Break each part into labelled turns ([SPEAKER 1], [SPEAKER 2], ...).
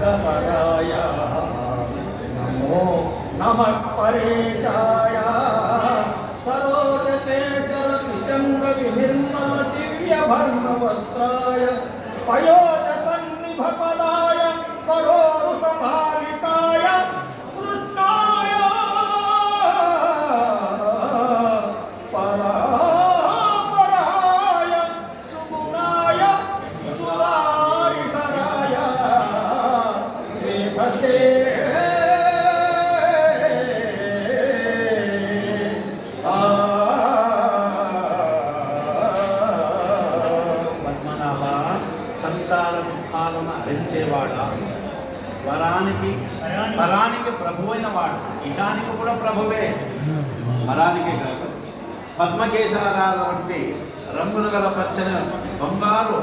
[SPEAKER 1] दुःखहराय नमो नमः परेशाय सरोजकेशरविशङ्गविनिर्मल दिव्यभर्मवस्त्राय पयोधसन्निभपदाय सरोरुषमालिकाय कृष्णाय परापराय सुगुणाय सुरारिहराय रेभसे సంసార దుఃఖాలను హరించేవాడా, పరానికి ప్రభువైన వాడు, ఇహానికి కూడా ప్రభువే, పరానికే కాదు. పద్మకేశారాల వంటి రంగులు గల పచ్చని బంగారు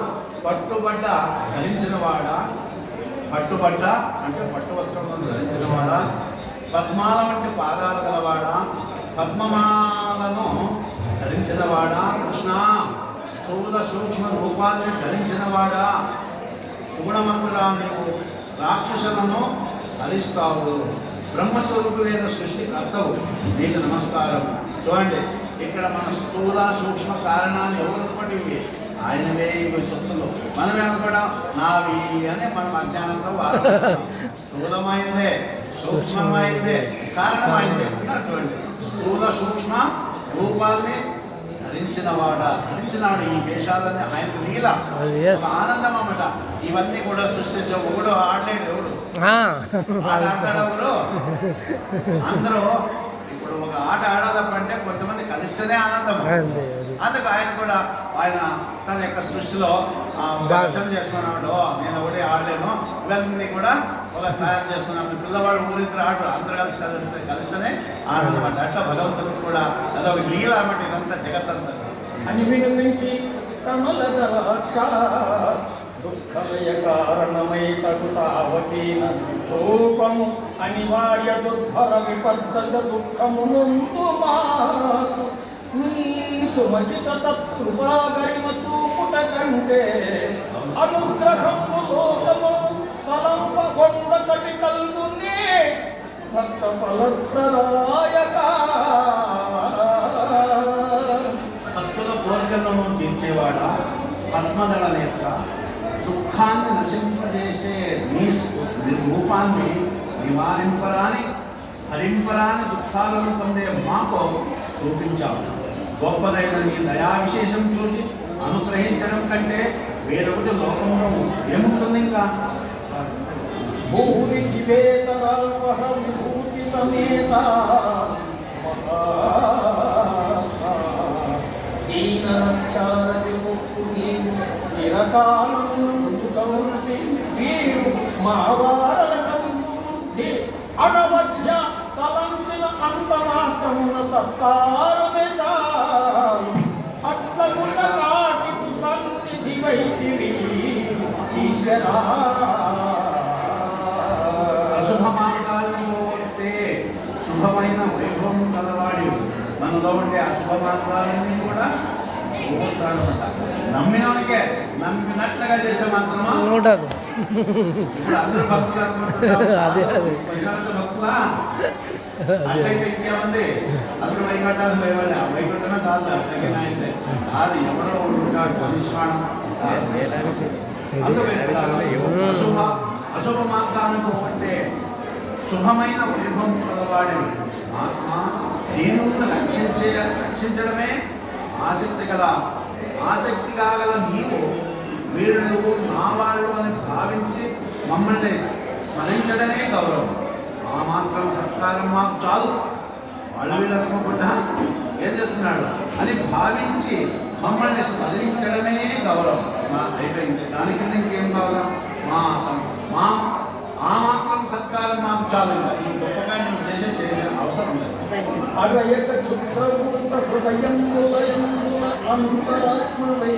[SPEAKER 1] పట్టుబడ్డ ధరించిన వాడా, పట్టుబడ్డ అంటే పట్టు వస్త్రములను ధరించిన వాడా, పద్మాల వంటి పాదాలు గలవాడా, పద్మమాలను ధరించిన వాడా, కృష్ణ స్థూల సూక్ష్మ రూపాన్ని ధరించిన వాడా, సుగుణమంతుడా, నీవు రాక్షసులను హరిస్తావు, బ్రహ్మస్వరూపుడైన సృష్టికర్తవు, నీకు నమస్కారం. చూడండి, ఇక్కడ మన స్థూల సూక్ష్మ కారణాలు ఎవరు ఆయనవే, ఇవి సొత్తులు. మనమేమో కూడా నావి అని మనం అజ్ఞానంతో వాడుతున్నాం. స్థూలమైందే, సూక్ష్మమైందే, కారణమైందే అన్నటువంటి స్థూల సూక్ష్మ రూపాల్ని ధరించినవాడు ఈ దేశాలన్నీ ఆయనకు లీల, ఆనందం అన్నమాట. ఇవన్నీ కూడా సృష్టించే ఒకడు ఆడలేడు, ఎవడు ఆడతాడు. అందరూ ఇప్పుడు ఒక ఆట ఆడాలంటే కొంతమంది కలిస్తేనే ఆనందం. అందుకు ఆయన కూడా ఆయన తన యొక్క సృష్టిలో రచన చేసుకున్నాడు. నేను ఒకటి ఆడలేను, ఇవన్నీ కూడా ఒక తయారు చేసుకున్నాను. పిల్లవాడు ఊరిద్దరు ఆడు, అందరూ కలిస్తేనే ఆనందం అంటే. అట్లా భగవంతుడికి కూడా అదొక లీల అన్నమాట. ఇదంతా జగత్తంతా అని వినిపించి కమలదలాక్ష దుఃఖమయ కారణమై తగుతావకీన రూపము అనివార్య దుర్భర విపద్దశ దుఃఖము ముందు మాకు నీ సుమజిత సత్కృపాగరిమ చూపుట కంటే అనుగ్రహము లోకము తలంపగొండ కటి కల్గునే భక్త ఫలప్రదాయక. భక్తుల కోరికలను తీర్చేవాడా, పద్మదళ నేత్ర, దుఃఖాన్ని నశింపజేసే నీ రూపాన్ని నివారింపరాని హరింపరాని దుఃఖాలను పొందే మాకు చూపించావు. గొప్పదైన నీ దయా విశేషం చూసి అనుగ్రహించడం కంటే వేరొకటి లోకంలో ఏముంటుంది? ఇంకా భూమి శివేతరావహ విభూతి సమేత దీనరక్షారతి ముక్కు నీవు చిరకాలము సుఖవృద్ధి వీరు మావారటం బుద్ధి అనవధ్య తలంచిన అంత మాత్రమున సత్కారమే చాలు. అట్లగుణ కాటికు సన్నిధి వైతివి ఈశ్వరా. అశుభ మార్గాలను పోగొట్టే శుభమైన వైభవం కలవాడి మనలో ఉండే అశుభ మార్గాలన్నీ కూడా పోగొట్టాడు అంట. నమ్మినోనికే, నమ్మినట్లుగా చేసే మాత్రమా ఉండదు. ఇప్పుడు అందరూ భక్తులు అనుకుంటున్నారు, భక్తులా అట్లయితే ఇంకేముంది? అందరూ వైకుంఠాలు పోయేవాళ్ళే, ఆ వైకుంఠమే సార్లు అట్లయితే కాదు. ఎవరో ఉంటాడు పరిశ్రమం. అశుభ మార్గాలను పోగొట్టే శుభమైన వైభవం కలవాడిని ఆత్మ దీనులను రక్షించడమే ఆసక్తి కాగల నీవు వీళ్ళు నా వాళ్ళు అని భావించి మమ్మల్ని స్మరించడమే గౌరవం. ఆ మాత్రం సత్కారం మాకు చాలు. వాళ్ళు వీళ్ళు అనుకోకుండా ఏం చేస్తున్నాడు అని భావించి మమ్మల్ని స్మరించడమే గౌరవం. అయిపోయింది. దాని కింద ఇంకేం కావాలి? ఆ మాత్రం సత్కారం మాకు చాలు. ఈ గొప్పగా మేము చేసే అవసరం లేదు. అరయక క్షుద్రభూత హృదయముల అంతరాత్మవై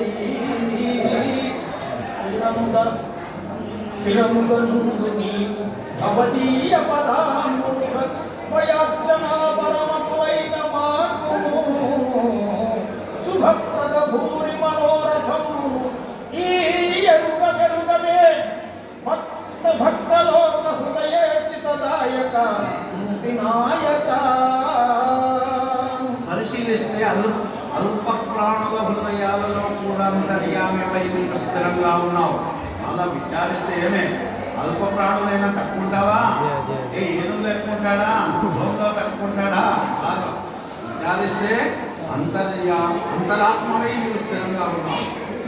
[SPEAKER 1] తిరముగను నీవు భవదీయ పదాముఖ వయార్చన పరమకులైన మాకును శుభప్రద భూరి మనోరథము ఈ ఎరుగవే భక్త
[SPEAKER 2] భక్తలోక హృదయేక్షితదాయక ముక్తినాయక.
[SPEAKER 1] పరిశీలిస్తే అల్ప ప్రాణుల హృదయాలలో కూడా అంతర్యామిపై నీవు స్థిరంగా ఉన్నావు. అలా విచారిస్తే ఏమే అల్ప ప్రాణులైనా తక్కువ ఏనుగు తక్కువ లోకంలో తక్కువ కాదు. విచారిస్తే అంతరాత్మవై నీవు స్థిరంగా ఉన్నావు.